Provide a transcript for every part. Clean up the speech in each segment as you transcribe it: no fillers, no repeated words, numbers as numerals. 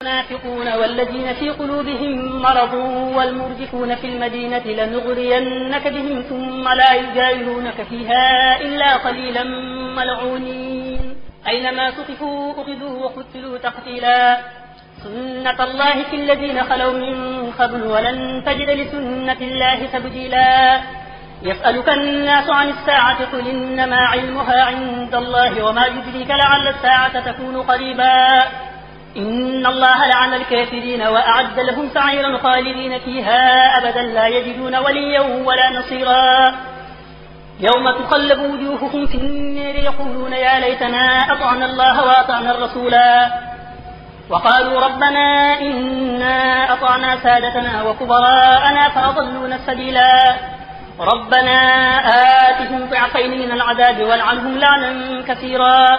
المنافقون والذين في قلوبهم مرض والمرجفون في المدينة لنغرينك بهم ثم لا يجاورونك فيها إلا قليلا ملعونين أينما ثقفوا أخذوا وقتلوا تقتيلا سنة الله في الذين خلوا من قبل ولن تجد لسنة الله تبديلا يسألك الناس عن الساعة قل إنما علمها عند الله وما يدريك لعل الساعة تكون قريبا إن الله لعن الكافرين وأعد لهم سعيرا خالدين فيها أبدا لا يجدون وليا ولا نصيرا يوم تقلب وجوههم في النار يقولون يا ليتنا أطعنا الله وأطعنا الرسولا وقالوا ربنا إنا أطعنا سادتنا وكبراءنا فأضلونا السبيلا ربنا آتهم ضعفين من العذاب والعنهم لعنا كثيرا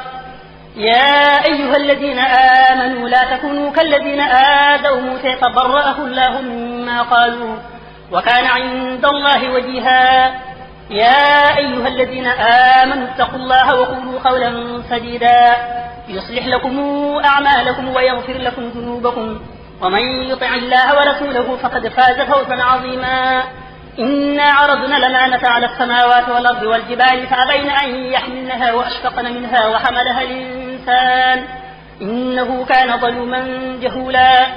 يا أيها الذين آمنوا لا تكونوا كالذين آذوا موسى فبرأه الله مما قالوا وكان عند الله وجيها يا أيها الذين آمنوا اتقوا الله وقولوا قولا سديدا يصلح لكم أعمالكم ويغفر لكم ذنوبكم ومن يطع الله ورسوله فقد فاز فوزا عظيما إنا عرضنا الأمانة على السماوات والأرض والجبال فأبين أن يحملنها وأشفقن منها وحملها الإنسان إنه كان ظلوما جهولا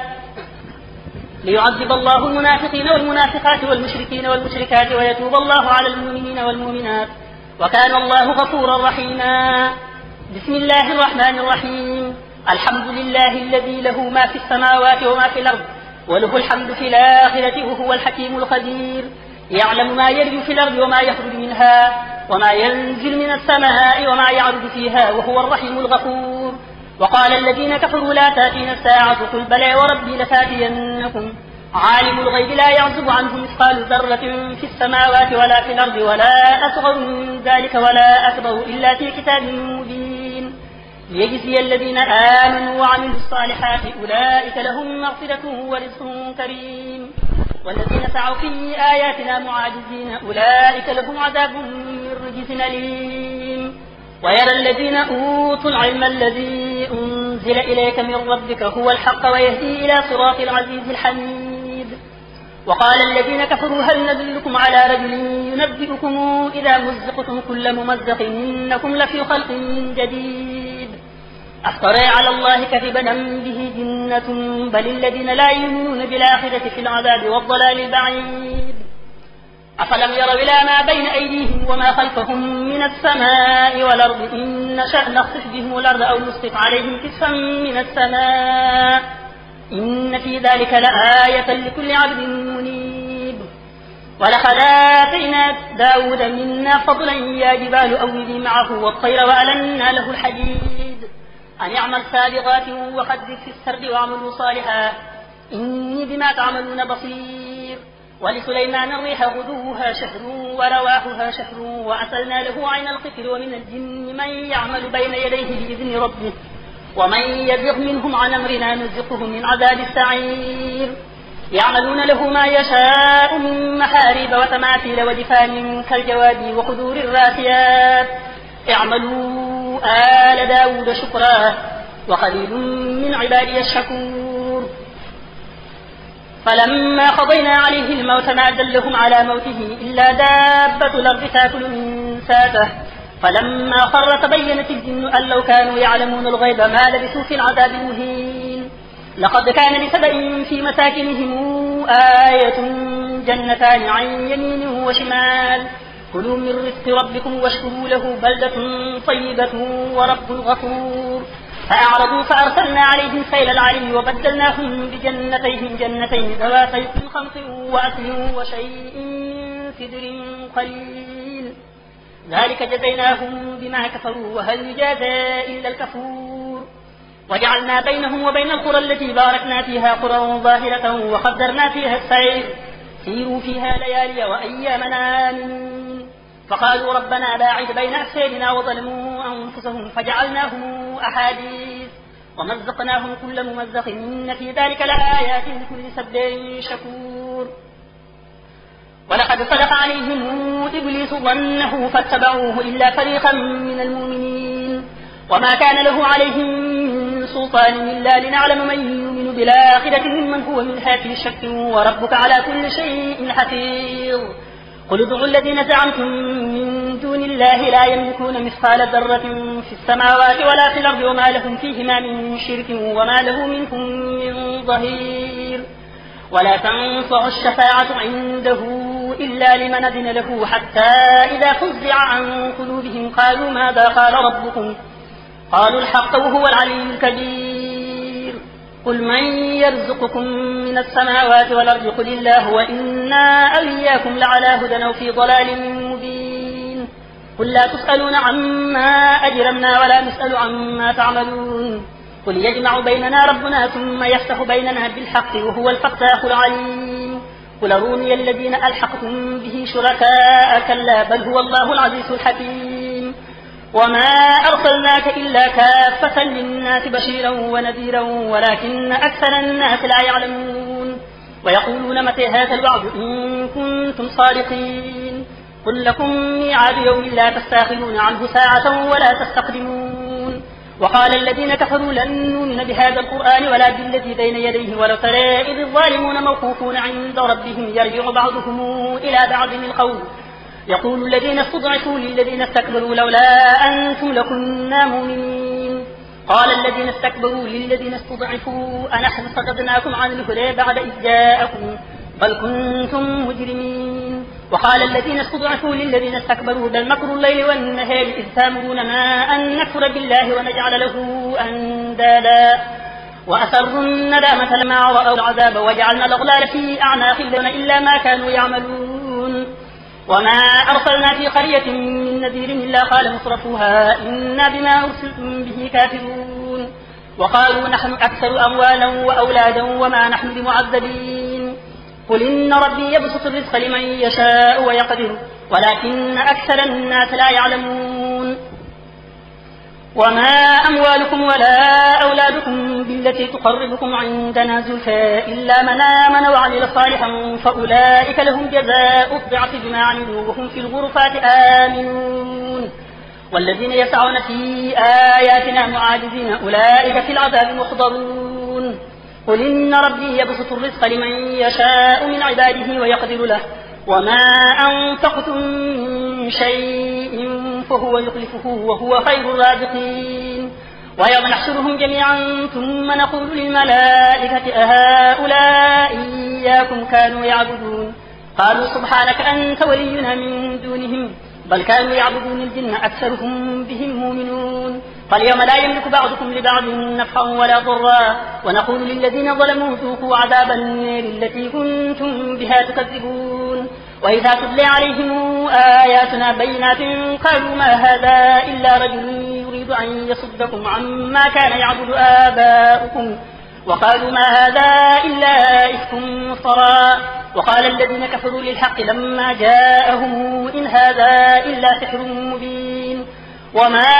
ليعذب الله المنافقين والمنافقات والمشركين والمشركات ويتوب الله على المؤمنين والمؤمنات وكان الله غفورا رحيما بسم الله الرحمن الرحيم الحمد لله الذي له ما في السماوات وما في الأرض وله الحمد في الآخرة وهو الحكيم الخبير يعلم ما يلج في الأرض وما يخرج منها وما ينزل من السماء وما يعرج فيها وهو الرحيم الغفور وقال الذين كفروا لا تأتينا الساعة قل بلى وربي لتأتينكم عالم الغيب لا يعزب عنه مثقال ذرة في السماوات ولا في الأرض ولا أصغر من ذلك ولا أكبر إلا في كتاب مبين ليجزي الذين آمنوا وعملوا الصالحات أولئك لهم مغفرة ورزق كريم والذين سعوا في آياتنا معاجزين أولئك لهم عذاب من رجس أليم ويرى الذين أوتوا العلم الذي أنزل إليك من ربك هو الحق ويهدي إلى صراط العزيز الحميد وقال الذين كفروا هل ندلكم على رجل ينبئكم إذا مزقتم كل ممزق إنكم لفي خلق جديد أفترى على الله كذبا أم به جنة بل الذين لا يؤمنون بالآخرة في العذاب والضلال البعيد أفلم يروا إلى ما بين أيديهم وما خلفهم من السماء والأرض إن نشأ نخسف بهم الأرض أو نسقط عليهم كسفا من السماء إن في ذلك لآية لكل عبد منيب ولقد آتينا داود منا فضلا يا جبال أوبي معه والطير وألنا له الحديد أن يعمل سابغات وقدر في السرد واعملوا صالحا إني بما تعملون بصير ولسليمان الريح غدوها شهر ورواحها شهر وأسلنا له عين القتل ومن الجن من يعمل بين يديه بإذن ربه ومن يزغ منهم عن أمرنا نزقه من عذاب السعير يعملون له ما يشاء من محاريب وتماثيل ودفان كالجواب وقدور الراسيات اعملوا آل داود شكرا وقليل من عبادي الشكور فلما قضينا عليه الموت ما دلهم على موته إلا دابة الأرض تأكل من ساته فلما خر تبينت الجن أن لو كانوا يعلمون الغيب ما لبثوا في العذاب المهين لقد كان لسبأ في مساكنهم آية جنتان عن يمين وشمال كلوا من رزق ربكم واشكروا له بلدة طيبة ورب غفور فأعرضوا فأرسلنا عليهم سيل العرم وبدلناهم بجنتيهم جنتين ذواتي خمط وأكل وشيء من سدر قليل ذلك جزيناهم بما كفروا وهل يجازى إلا الكفور وجعلنا بينهم وبين القرى التي باركنا فيها قرى ظاهرة وقدرنا فيها السير سيروا فيها ليالي وأيامنا آمنين فقالوا ربنا باعد بين أفسادنا وظلموا أنفسهم فجعلناهم أحاديث ومزقناهم كل ممزق إن في ذلك لآيات لكل صبار شكور ولقد صدق عليهم إبليس ظنه فاتبعوه إلا فريقا من المؤمنين وما كان له عليهم من سلطان إلا لنعلم من يؤمن يؤمن بالآخرة ممن هو منها في شك وربك على كل شيء حفيظ قل ادعوا الذين زعمتم من دون الله لا يملكون مثقال ذرة في السماوات ولا في الأرض وما لهم فيهما من شرك وما له منهم من ظهير ولا تنفع الشفاعة عنده إلا لمن أذن له حتى إذا فزع عن قلوبهم قالوا ماذا قال ربكم قالوا الحق وهو العلي الكبير قل من يرزقكم من السماوات والأرض قل الله وإنا أو إياكم لعلى هدى أو في ضلال مبين قل لا تسألون عما أجرمنا ولا نسأل عما تعملون قل يجمع بيننا ربنا ثم يفتح بيننا بالحق وهو الفتاح العليم قل أروني الذين ألحقتم به شركاء كلا بل هو الله العزيز الحكيم وما أرسلناك إلا كافة للناس بشيرا ونذيرا ولكن أكثر الناس لا يعلمون ويقولون متى هذا الوعد إن كنتم صادقين قل لكم ميعاد يوم لا تستأخرون عنه ساعة ولا تستقدمون وقال الذين كفروا لن نؤمن بهذا القرآن ولا بالذي بين يديه ولو ترى إذ الظالمون موقوفون عند ربهم يرجع بعضهم إلى بعض القول يقول الذين استضعفوا للذين استكبروا لولا أنتم لكنا مؤمنين قال الذين استكبروا للذين استضعفوا أنحن صددناكم عن الهدى بعد إذ جاءكم بل كنتم مجرمين وقال الذين استضعفوا للذين استكبروا بل مكر الليل والنهار إذ تأمروننا أن نكفر بالله ونجعل له أندادا وأسروا الندامة لما رأوا العذاب وجعلنا الأغلال في أعناق الذين إلا ما كانوا يعملون وما أرسلنا في قرية من نذير إلا قال مصرفوها إنا بما أرسلتم به كافرون وقالوا نحن أكثر أموالا وأولادا وما نحن بمعذبين قل إن ربي يبسط الرزق لمن يشاء ويقدر ولكن أكثر الناس لا يعلمون وما أموالكم ولا أولادكم بالتي تقربكم عندنا زلفى إلا من آمن وعمل صالحا فأولئك لهم جزاء الضعف بما عملوا وهم في الغرفات آمنون والذين يسعون في آياتنا معاجزين أولئك في العذاب محضرون قل إن ربي يبسط الرزق لمن يشاء من عباده ويقدر له وما أنفقتم من شيء فهو يخلفه وهو خير الرازقين ويوم نحشرهم جميعا ثم نقول للملائكة أهؤلاء إياكم كانوا يعبدون قالوا سبحانك أنت ولينا من دونهم بل كانوا يعبدون الجن أكثرهم بهم مؤمنون فاليوم لا يملك بعضكم لبعض نفعا ولا ضرا ونقول للذين ظلموا ذوقوا عذاب النار التي كنتم بها تكذبون وإذا تتلى عليهم آياتنا بينات قالوا ما هذا إلا رجل يريد أن يصدكم عما كان يعبد آباؤكم وقالوا ما هذا إلا إفك مفترى وقال الذين كفروا للحق لما جاءهم إن هذا إلا سحر مبين وما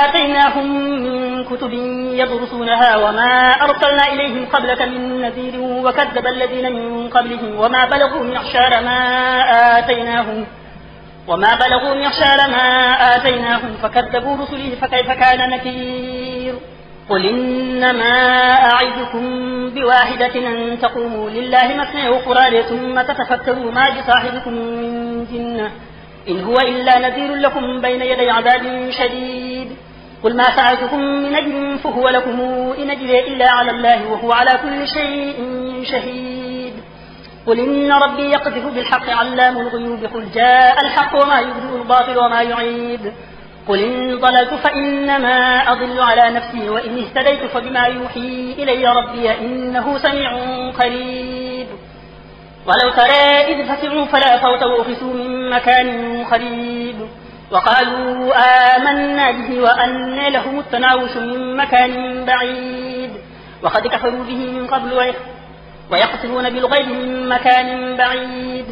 آتيناهم من كتب يدرسونها وما أرسلنا إليهم قبلك من نذير وكذب الذين من قبلهم وما بلغوا معشار ما آتيناهم فكذبوا رسله فكيف كان نكير قل إنما أعظكم بواحدة أن تقوموا لله مثنى وفرادى ثم تتفكروا ما بصاحبكم من جنة إن هو إلا نذير لكم بين يدي عذاب شديد قل ما فعلتكم من أجر فهو لكم إن أجري إلا على الله وهو على كل شيء شهيد قل إن ربي يقذف بالحق علام الغيوب قل جاء الحق وما يبدئ الباطل وما يعيد قل إن ضللت فإنما أضل على نفسي وإن اهتديت فبما يوحي إلي ربي إنه سميع قريب ولو ترى إذ فزعوا فلا فوت وأخذوا من مكان قريب وقالوا آمنا به وأن لهم التناوش من مكان بعيد وقد كفروا به من قبل ويقتلون بالغيب من مكان بعيد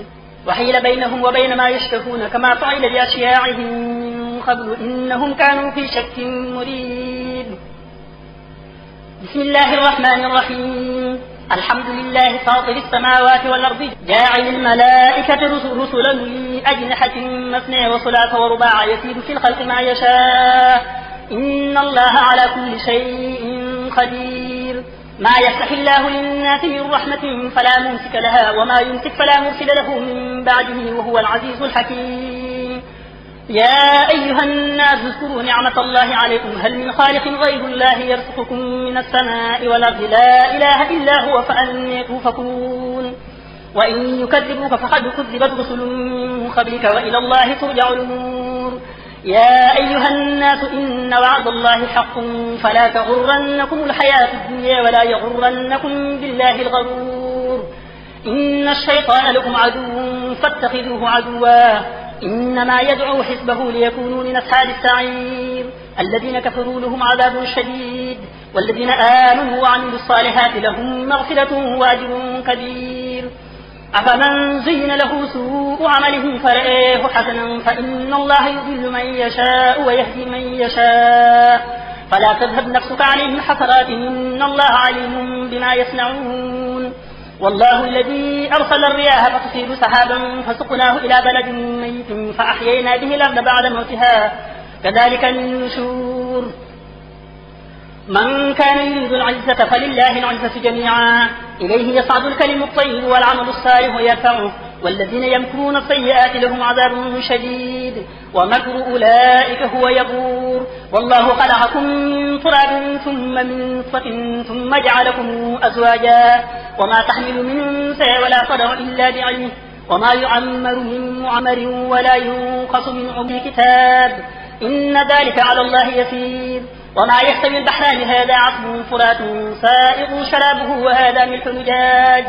وحيل بينهم وبين ما يشتهون كما فعل بأشياعهم من قبل إنهم كانوا في شك مريب بسم الله الرحمن الرحيم الحمد لله فاطر السماوات والأرض جاعل الملائكة رسلا لأجنحة مثنى وثلاث ورباع يزيد في الخلق ما يشاء إن الله على كل شيء قدير ما يفتح الله للناس من رحمة فلا ممسك لها وما يمسك فلا مرسل له من بعده وهو العزيز الحكيم. يا أيها الناس اذكروا نعمة الله عليكم هل من خالق غير الله يرزقكم من السماء والأرض لا إله إلا هو فأنى توفكون. وإن يكذبوك فقد كذبت رسل من قبلك وإلى الله ترجع الأمور. يا أيها الناس إن وعد الله حق فلا تغرنكم الحياة الدنيا ولا يغرنكم بالله الغرور. إن الشيطان لكم عدو فاتخذوه عدوا إنما يدعو حزبه ليكونوا من أصحاب السعير. الذين كفروا لهم عذاب شديد والذين آمنوا وعملوا الصالحات لهم مغفرة وأجر كبير. أفمن زين له سوء عمله فرآه حسنا فإن الله يضل من يشاء ويهدي من يشاء فلا تذهب نفسك عليهم حسرات إن الله عليم بما يصنعون. والله الذي أرسل الرياح فتثير سحابا فسقناه إلى بلد ميت فأحيينا به الأرض بعد موتها كذلك النشور. من كان يريد العزة فلله العزة جميعا إليه يصعد الكلم الطيب والعمل الصالح يرفعه والذين يمكرون السيئات لهم عذاب شديد ومكر أولئك هو يبور. والله خلقكم من تراب ثم من نطفة ثم جعلكم أزواجا وما تحمل من أنثى ولا تضع إلا بعلمه وما يعمر من معمر ولا ينقص من عمر كتاب إن ذلك على الله يسير. وما يستوي البحران هذا عذب فرات سائغ شرابه وهذا ملح نجاج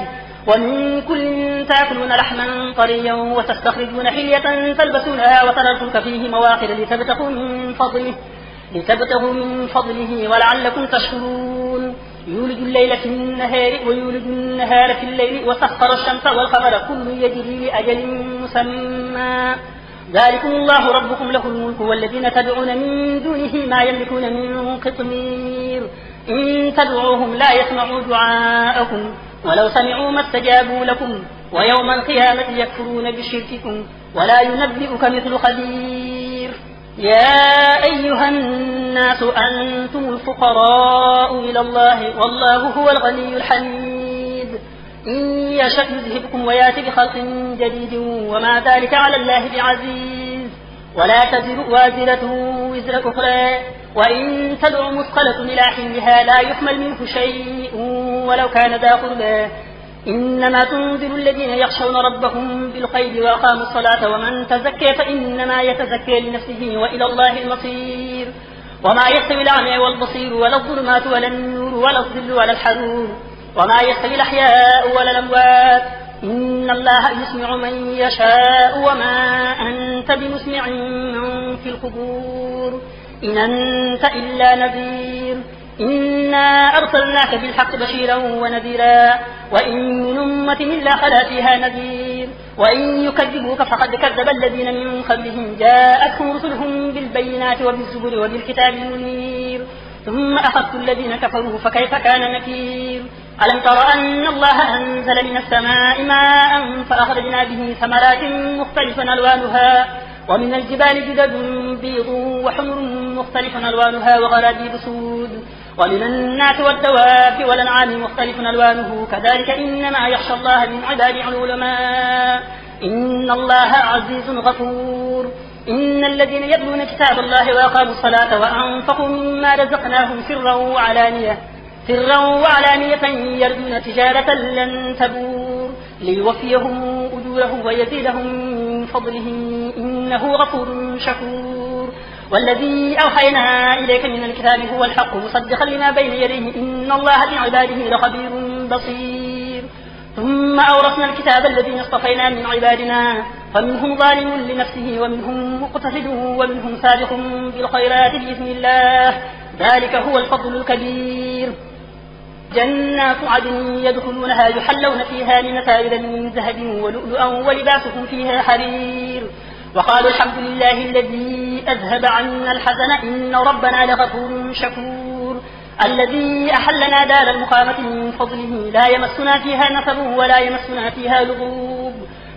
ومن كل تأكلون لحما طريا وتستخرجون حلية تلبسونها وترى الفلك فيه مواخر لتبتغوا من فضله ولعلكم تشكرون. يولج الليل في النهار ويولج النهار في الليل وسخر الشمس والقمر كل يجري لأجل مسمى ذلكم الله ربكم له الملك والذين تدعون من دونه ما يملكون من قطمير إن تدعوهم لا يسمعوا دعاءكم ولو سمعوا ما استجابوا لكم ويوم القيامة يكفرون بشرككم ولا ينبئك مثل خبير. يا أيها الناس أنتم الفقراء إلى الله والله هو الغني الحميد. إن يشأ يذهبكم ويأتي بخلق جديد وما ذلك على الله بعزيز. ولا تزر وازرة وزر أخرى وإن تدع مثقلة إلى حملها لا يحمل منه شيء ولو كان ذا قربى إنما تنذر الذين يخشون ربهم بالغيب وأقاموا الصلاة ومن تزكى فإنما يتزكى لنفسه وإلى الله المصير. وما يستوي الأعمى والبصير ولا الظلمات ولا النور ولا الظل ولا الحرور وما يستوي الأحياء ولا الأموات إن الله يسمع من يشاء وما أنت بمسمع من في القبور إن أنت إلا نذير. إنا أرسلناك بالحق بشيرا ونذيرا وإن من أمة إلا خلا فيها نذير وإن يكذبوك فقد كذب الذين من قبلهم جاءتهم رسلهم بالبينات وبالزبر وبالكتاب المنير ثم أخذت الذين كفروا فكيف كان نكير. ألم تر أن الله أنزل من السماء ماء فأخرجنا به ثمرات مختلفا ألوانها ومن الجبال جدد بيض وحمر مختلف ألوانها وغرابيب سود ومن الناس والدواب والأنعام مختلف ألوانه كذلك إنما يخشى الله من عباده العلماء إن الله عزيز غفور. إن الذين يتلون كتاب الله وأقاموا الصلاة وأنفقوا مما رزقناهم سرا وعلانية يرجون تجارة لن تبور ليوفيهم أجورهم ويزيدهم من فضله إنه غفور شكور. والذي أوحينا إليك من الكتاب هو الحق مصدقا لما بين يديه إن الله بعباده لخبير بصير. ثم أورثنا الكتاب الذين اصطفينا من عبادنا فمنهم ظالم لنفسه ومنهم مقتصد ومنهم سابق بالخيرات بإذن الله ذلك هو الفضل الكبير. جنات عدن يدخلونها يحلون فيها من أساور من ذهب ولؤلؤا ولباسهم فيها حرير وقالوا الحمد لله الذي أذهب عنا الحزن إن ربنا لغفور شكور. الذي أحلنا دار المقامة من فضله لا يمسنا فيها نصب ولا يمسنا فيها لغوب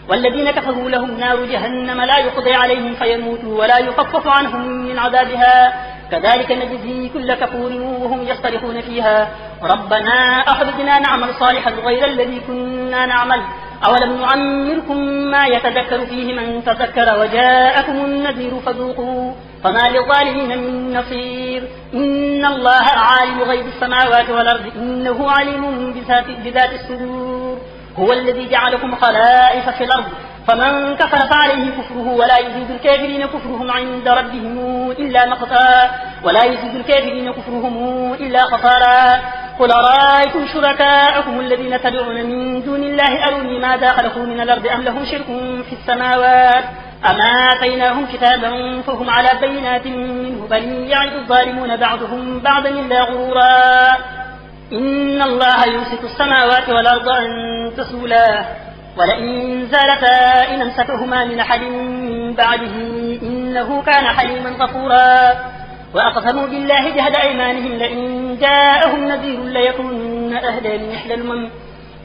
والذين كفروا لهم نار جهنم لا يقضي عليهم فيموتوا ولا يخفف عنهم من عذابها كذلك نجزي كل كفور وهم يصطرخون فيها ربنا أخرجنا نعمل صالحا غير الذي كنا نعمل أولم نعمركم ما يتذكر فيه من تذكر وجاءكم النذير فذوقوا فما للظالمين من نصير إن الله عالم غيب السماوات والأرض إنه عليم بذات الصدور هو الذي جعلكم خلائف في الأرض فمن كفر فعليه كفره ولا يزيد الكافرين كفرهم عند ربهم إلا مقتا ولا يزيد الكافرين كفرهم إلا خسارا قل أرأيتم شركاءكم الذين تدعون من دون الله أروني ماذا خلقوا من الأرض أم لهم شرك في السماوات أما آتيناهم كتابا فهم على بينات منه بل يعد الظالمون بعضهم بعضا إلا غرورا إن الله يمسك السماوات والأرض أن تزولا ولئن زالتا إن أمسكهما من أحد من بعده إنه كان حليما غفورا وأقسموا بالله جهد أيمانهم لئن جاءهم نذير ليكونن أهدى من إحدى الأمم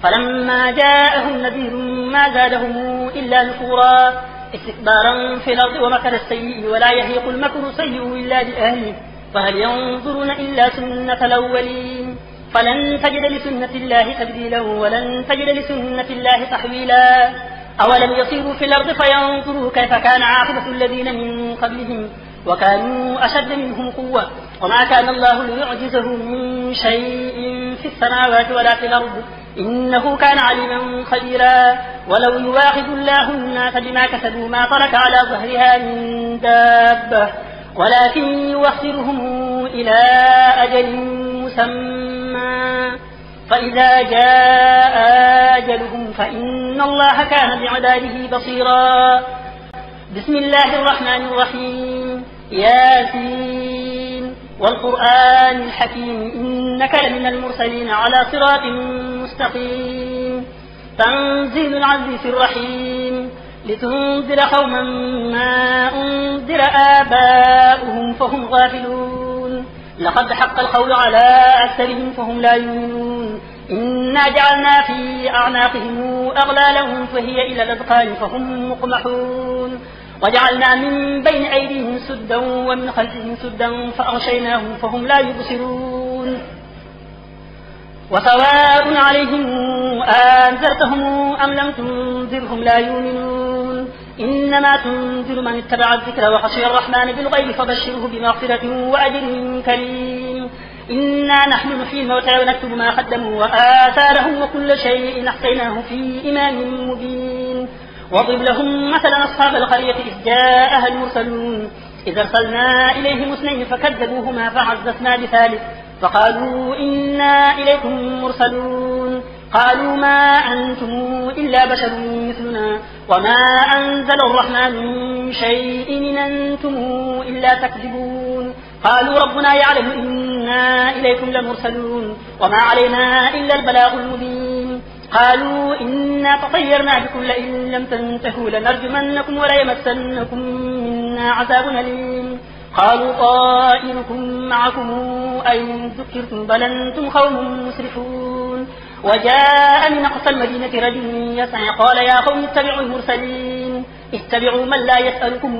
فلما جاءهم نذير ما زادهم إلا نفورا استكبارا في الأرض ومكر السيء ولا يهيق المكر السيء إلا بأهله فهل ينظرون إلا سنة الأولين فلن تجد لسنة الله تبديلا ولن تجد لسنة الله تحويلا أولم يصيروا في الأرض فينظروا كيف كان عاقبة الذين من قبلهم وكانوا أشد منهم قوة وما كان الله ليعجزه من شيء في السماوات ولا في الأرض إنه كان عليما خبيرا ولو يواخذ الله الناس بما كسبوا ما ترك على ظهرها من دابة ولكن يوخرهم إلى أجل مسمى فإذا جاء أجلهم فإن الله كان بعباده بصيرا بسم الله الرحمن الرحيم ياسين والقرآن الحكيم إنك لمن المرسلين على صراط مستقيم تنزيل العزيز الرحيم لتنذر قوما ما أنذر آباؤهم فهم غافلون لقد حق القول على أكثرهم فهم لا يؤمنون إنا جعلنا في أعناقهم أغلالا فهي إلى الأذقان فهم مقمحون وجعلنا من بين أيديهم سدا ومن خلفهم سدا فأغشيناهم فهم لا يبصرون وسواء عليهم أنذرتهم أم لم تنذرهم لا يؤمنون إنما تنذر من اتبع الذكر وخشي الرحمن بالغيب فبشره بمغفرة وأجر كريم إنا نحن نحيي الموتى ونكتب ما قدموا وآثارهم وكل شيء أحصيناه في إمام مبين واضرب لهم مثلا أصحاب القرية إذ جاءها المرسلون إذ أرسلنا إليهم اثنين فكذبوهما فعززنا بثالث فقالوا إنا إليكم مرسلون قالوا ما أنتم إلا بشر مثلنا وما أنزل الرحمن من شيء إن أنتم إلا تكذبون قالوا ربنا يعلم إنا إليكم لمرسلون وما علينا إلا البلاغ المبين قالوا إنا تطيرنا بكم لئن لم تنتهوا لنرجمنكم وليمسنكم منا عذاب أليم قالوا طائركم معكم أئن ذكرتم بل أنتم قوم مسرفون وجاء من أقصى المدينة رجل يسعى قال يا قوم اتبعوا المرسلين اتبعوا من لا يسألكم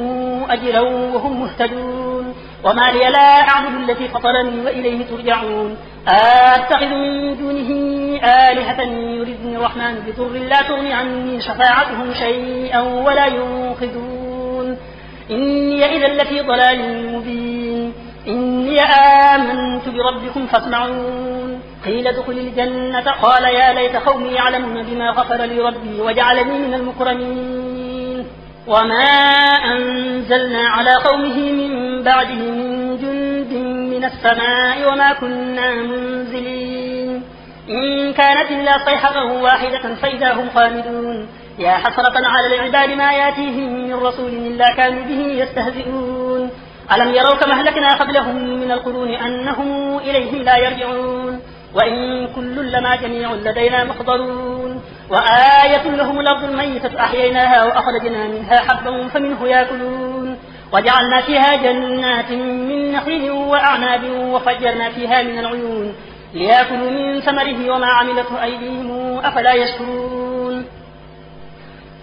أجرا وهم مهتدون وما لي لا أعبد التي فطرني وإليه ترجعون أتخذ من دونه آلهة يردني الرحمن بضر لا تغني عني شفاعتهم شيئا ولا ينقذون إني إذا لفي ضلال مبين إني آمنت بربكم فاسمعون قيل ادخل الجنة قال يا ليت قومي يعلمون بما غفر لي ربي وجعلني من المكرمين وما أنزلنا على قومه من بعده من جند من السماء وما كنا منزلين إن كانت إلا صيحة واحدة فإذا هم خامدون يا حسرة على العباد ما ياتيهم من رسول إلا كانوا به يستهزئون ألم يروا كما أهلكنا قبلهم من القرون أنهم إليهم لا يرجعون وإن كل لما جميع لدينا محضرون وآية لهم الأرض الميتة أحييناها وأخرجنا منها حبا فمنه يأكلون وجعلنا فيها جنات من نخيل وأعناب وفجرنا فيها من العيون ليأكلوا من ثمره وما عملته أيديهم أفلا يشكرون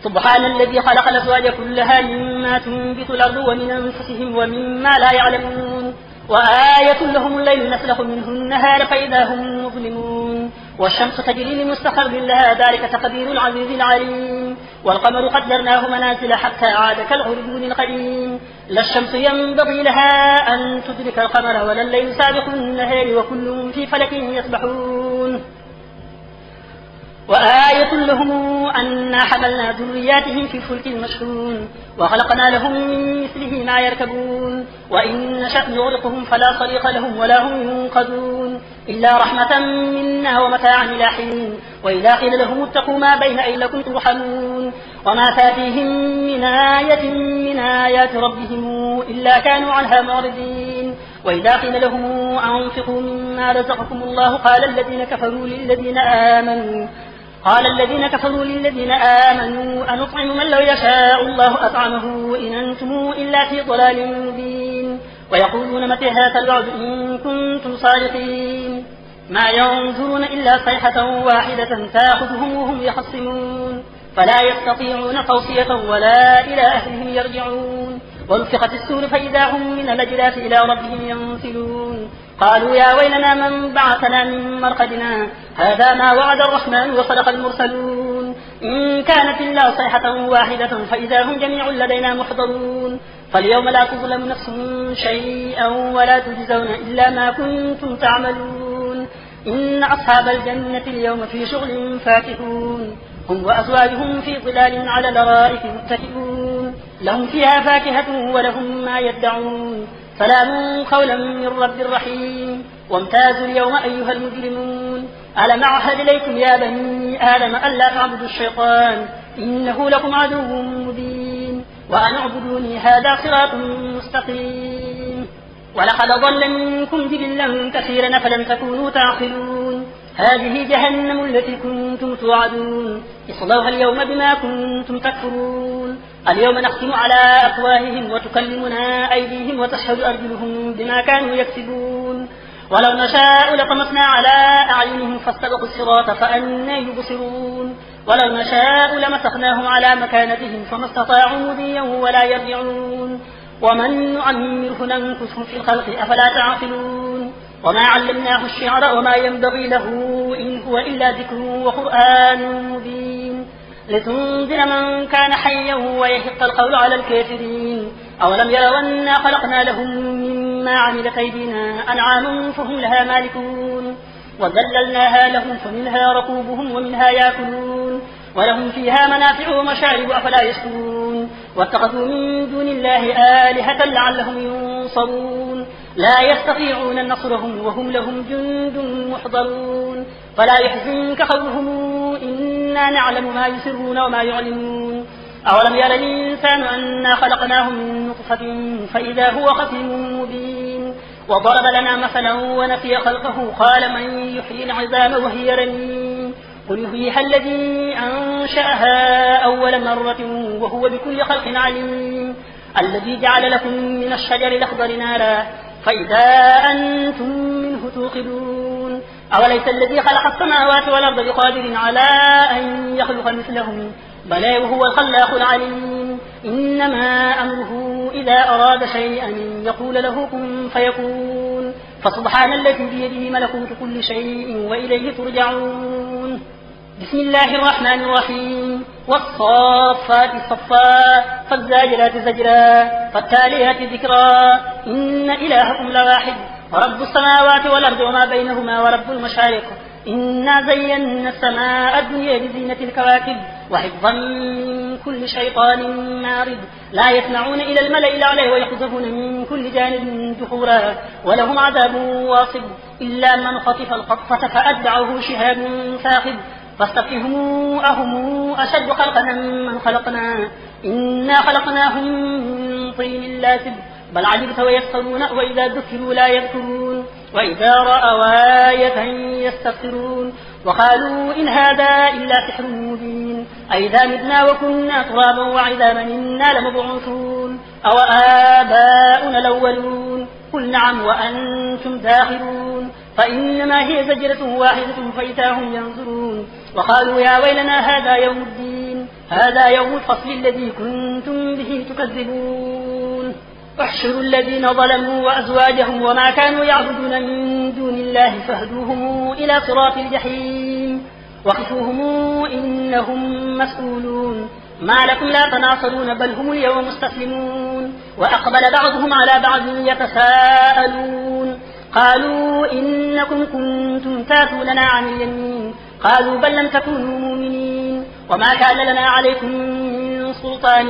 سبحان الذي خلق الأزواج كلها مما تنبت الأرض ومن أنفسهم ومما لا يعلمون وآية لهم الليل نسلخ منه النهار فإذا هم مظلمون والشمس تجري لمستقر لها ذلك تقدير العزيز العليم والقمر قدرناه منازل حتى عاد كالعرجون القديم لا الشمس ينبغي لها أن تدرك القمر ولا الليل سابق النهار وكل في فلك يسبحون وآية لهم أنا حملنا ذرياتهم في الفلك المشحون وخلقنا لهم من مثله ما يركبون وإن نشأ نغرقهم فلا صريخ لهم ولا هم ينقذون إلا رحمة منا ومتاعا إلى حين وإذا قيل لهم اتقوا ما بين أيديكم ترحمون وما تأتيهم من آية من آيات ربهم إلا كانوا عنها معرضين وإذا قيل لهم أنفقوا مما رزقكم الله قال الذين كفروا للذين آمنوا أنطعم من لو يشاء الله أطعمه إن أنتم إلا في ضلال مبين ويقولون متى هذا الوعد إن كنتم صادقين ما ينظرون إلا صيحة واحدة تأخذهم وهم يخصمون فلا يستطيعون توصية ولا إلى أهلهم يرجعون ونفخت السور فإذا هم من الأجداث إلى ربهم ينسلون قالوا يا ويلنا من بعثنا من مرقدنا هذا ما وعد الرحمن وصدق المرسلون إن كانت إلا صيحة واحدة فإذا هم جميع لدينا محضرون فاليوم لا تظلم نفس شيئا ولا تجزون إلا ما كنتم تعملون إن أصحاب الجنة اليوم في شغل فاكهون هم وأزواجهم في ظلال على الأرائك متكئون لهم فيها فاكهة ولهم ما يدعون سلام قولا من رب رحيم وامتازوا اليوم أيها المجرمون ألم أعهد إليكم يا بني آدم ألا تعبدوا الشيطان إنه لكم عدو مبين وأن اعبدوني هذا صراط مستقيم ولقد ضل منكم جبلا كثيرا فلم تكونوا تعقلون هذه جهنم التي كنتم توعدون اصلوها اليوم بما كنتم تكفرون اليوم نختم على أفواههم وتكلمنا أيديهم وتشهد أرجلهم بما كانوا يكسبون ولو نشاء لطمسنا على أعينهم فاستبقوا الصراط فأنى يبصرون ولو نشاء لمسخناهم على مكانتهم فما استطاعوا مضيا ولا يرجعون ومن نعمره ننكسه في الخلق أفلا تعقلون وما علمناه الشعر وما ينبغي له إن هو إلا ذكر وقرآن مبين لتنذر من كان حيا ويحق القول على الكافرين أولم يروا أنا خلقنا لهم مما عملت أيدينا أنعام فهم لها مالكون وذللناها لهم فمنها ركوبهم ومنها يأكلون ولهم فيها منافع ومشارب أفلا يشكرون واتخذوا من دون الله آلهة لعلهم ينصرون لا يستطيعون نصرهم وهم لهم جند محضرون فلا يحزنك قولهم إنا نعلم ما يسرون وما يعلنون أولم ير الإنسان أنا خلقناه من نطفة فإذا هو خصيم مبين وضرب لنا مثلا ونسي خلقه قال من يحيي العظام وهي رميم قل يحييها الذي أنشأها أول مرة وهو بكل خلق عليم الذي جعل لكم من الشجر الأخضر نارا فإذا أنتم منه توقدون أوليس الذي خلق السماوات والأرض بقادر على أن يخلق مثلهم بلى وهو الخلاق العليم إنما أمره إذا أراد شيئا يقول له كن فيكون فسبحان الذي بيده ملكوت كل شيء وإليه ترجعون بسم الله الرحمن الرحيم والصافات صفا فالزاجرات زجرا فالتاليات ذكرا إن إلهكم لواحد ورب السماوات والأرض وما بينهما ورب المشارق إنا زينا السماء الدنيا بزينة الكواكب وحفظا من كل شيطان مارد لا يسمعون إلى الملأ الأعلى ويقذفون من كل جانب دحورا ولهم عذاب واصب إلا من خطف الخطفة فأتبعه شهاب ثاقب فاستفتهم أهم أشد خلقا من خلقنا إنا خلقناهم من طين لازب بل عجبت ويسخرون وإذا ذكروا لا يذكرون وإذا رأوا آية يستسخرون وقالوا إن هذا إلا سحر مبين أئذا متنا وكنا ترابا وعظاما إنا لمبعوثون أو آباؤنا الأولون قل نعم وأنتم داخلون فإنما هي زجرة واحدة فإذا هم ينظرون وقالوا يا ويلنا هذا يوم الدين هذا يوم الفصل الذي كنتم به تكذبون احشروا الذين ظلموا وأزواجهم وما كانوا يعبدون من دون الله فاهدوهم إلى صراط الجحيم وقفوهم إنهم مسؤولون ما لكم لا تناصرون بل هم اليوم مستسلمون وأقبل بعضهم على بعض يتساءلون قالوا إنكم كنتم تاتوننا عن اليمين قالوا بل لم تكونوا مؤمنين وما كان لنا عليكم من سلطان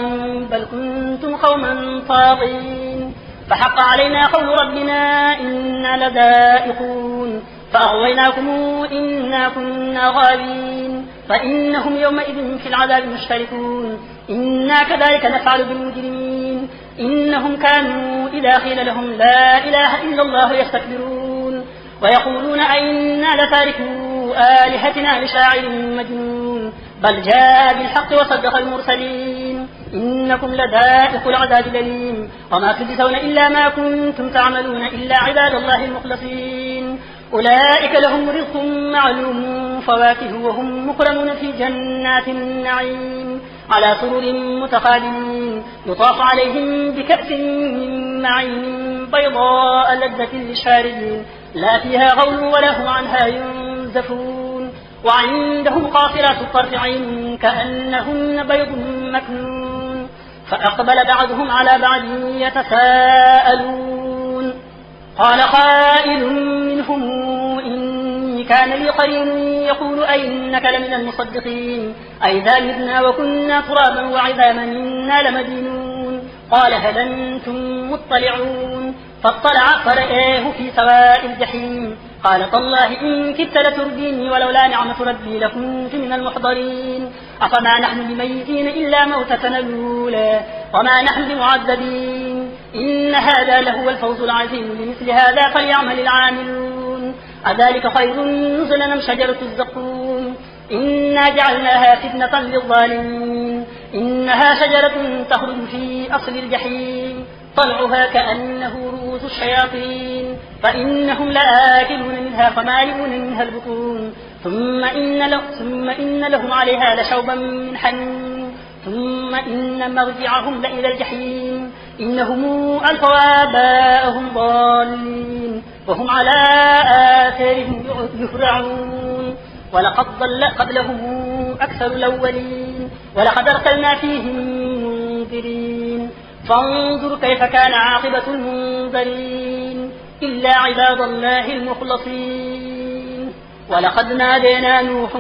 بل كنتم قوما طاغين فحق علينا قول ربنا إنا لذائقون فأغويناكم إنا كنا غالين فإنهم يومئذ في العذاب مشتركون إنا كذلك نفعل بالمجرمين إنهم كانوا إذا قيل لهم لا إله إلا الله يستكبرون ويقولون أئنا لتاركو آلهتنا لشاعر مجنون بل جاء بالحق وصدق المرسلين إنكم لذائق العذاب الأليم وما تجزون إلا ما كنتم تعملون إلا عباد الله المخلصين أولئك لهم رزق معلوم فواكه وهم مكرمون في جنات النعيم على سرر متقابلين يطاف عليهم بكأس من معين بيضاء لذة للشاربين لا فيها غول ولا هم عنها ينزفون وعندهم قاصرات الطرف عين كأنهن بيض مكنون فأقبل بعضهم على بعض يتساءلون قال قائل منهم إني كان لي قرين يقول أئنك لمن المصدقين أئذا متنا وكنا ترابا وعظاما إنا لمدينون قال هل أنتم مطلعون فاطلع فرآه في سواء الجحيم قال تالله إن كدت لترديني ولولا نعمة ربي لكنت من المحضرين أفما نحن بميتين إلا موتتنا الأولى وما نحن بمعذبين إن هذا لهو الفوز العظيم لمثل هذا فليعمل العاملون أذلك خير نزلا أم شجرة الزقوم إنا جعلناها فتنة للظالمين إنها شجرة تخرج في أصل الجحيم طلعها كأنه رؤوس الشياطين فإنهم لآكلون منها فمالئون منها البطون ثم إن لهم عليها لشوبا من حميم ثم إن مرجعهم لإلى الجحيم إنهم ألفوا آباءهم ضالين وهم على آثارهم يهرعون ولقد ضل قبلهم أكثر الأولين ولقد أرسلنا فيهم منذرين فانظر كيف كان عاقبة المنذرين إلا عباد الله المخلصين ولقد نادينا نوح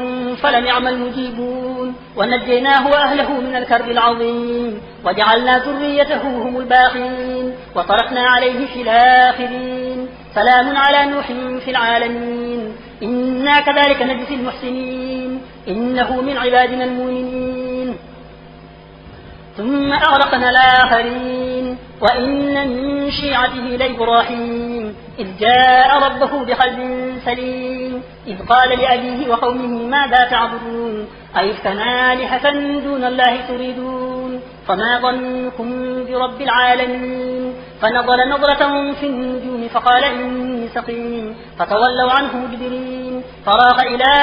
فلنعم المجيبون ونجيناه وأهله من الكرب العظيم وجعلنا ذريته هم الباقين وتركنا عليه في الآخرين سلام على نوح في العالمين إنا كذلك نجزي المحسنين إنه من عبادنا المؤمنين ثم أغرقنا الآخرين وإن من شيعته لإبراهيم إذ جاء ربه بقلب سليم إذ قال لأبيه وقومه ماذا تعبدون أئفكا آلهة دون الله تريدون فما ظنكم برب العالمين فنظر نظرة في النجوم فقال إني سقيم فتولوا عنه مدبرين فراغ إلى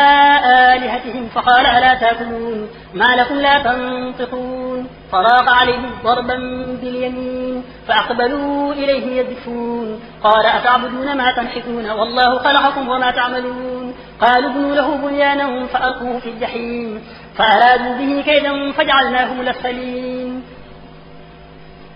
آلهتهم فقال ألا تأكلون ما لكم لا تنطقون فراغ عليهم ضربا باليمين فأقبلوا إليه يزفون قال أتعبدون ما تنحتون والله خلقكم وما تعملون قالوا ابنوا له بنيانا فألقوه في الجحيم فأرادوا به كيدا فجعلناهم الأسفلين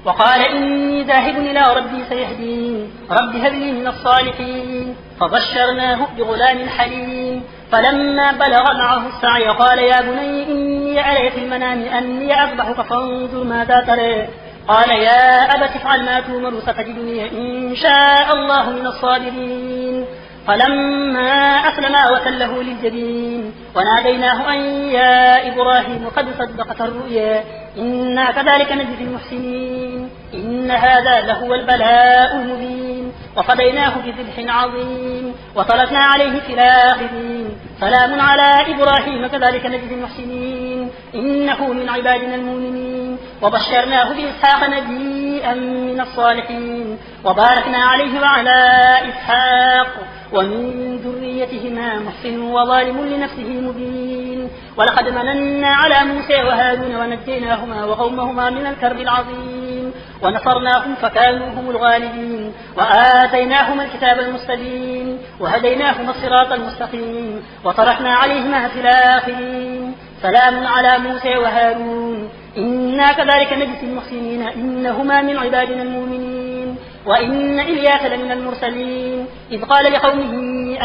وقال إني ذاهب إلى ربي سيهدين رب هب لي من الصالحين فبشرناه بغلام حليم فلما بلغ معه السعي قال يا بني إني أرى في المنام أني أذبحك فانظر ماذا ترى قال يا أبت افعل ما تؤمر ستجدني إن شاء الله من الصابرين فلما أسلما وتله للجبين وناديناه أن يا إبراهيم قد صدقت الرؤيا إنا كذلك نجزي المحسنين إن هذا لهو البلاء المبين وفديناه بذبح عظيم وتركنا عليه في الآخرين سلام على إبراهيم كذلك نجزي المحسنين إنه من عبادنا المؤمنين وبشرناه بإسحاق نبيا من الصالحين وباركنا عليه وعلى إسحاق ومن ذريتهما محسن وظالم لنفسه مبين ولقد مننا على موسى وهارون ونجيناهما وقومهما من الكرب العظيم ونصرناهم فكانوا هم الغالبين وآتيناهما الكتاب المستبين وهديناهما الصراط المستقيم وتركنا عليهما في الآخرين سلام على موسى وهارون إنا كذلك نجزي المحسنين إنهما من عبادنا المؤمنين وإن إلياس لمن المرسلين إذ قال لقومه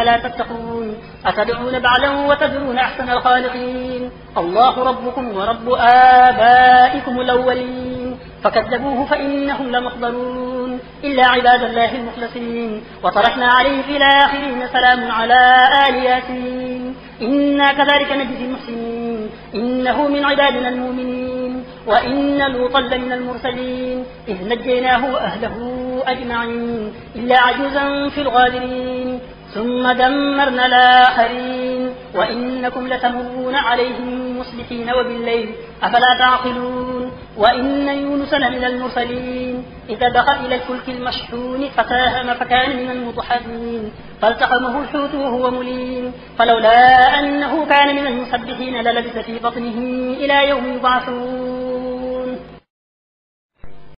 ألا تتقون أتدعون بعلا وتذرون أحسن الخالقين الله ربكم ورب آبائكم الأولين فكذبوه فإنهم لمحضرون إلا عباد الله المخلصين وتركنا عليه في الآخرين سلام على آل ياسين إنا كذلك نجزي المحسنين إنه من عبادنا المؤمنين وإن لوطا لمن المرسلين إذ نجيناه وأهله أجمعين إلا عجوزا في الغابرين ثم دمرنا الآخرين وإنكم لتمرون عليهم مصبحين وبالليل أفلا تعقلون وإن يونس لمن المرسلين إذا دخل إلى الفلك المشحون فساهم فكان من المضحكين فالتقمه الحوت وهو مليم فلولا أنه كان من المسبحين للبث في بطنه إلى يوم يبعثون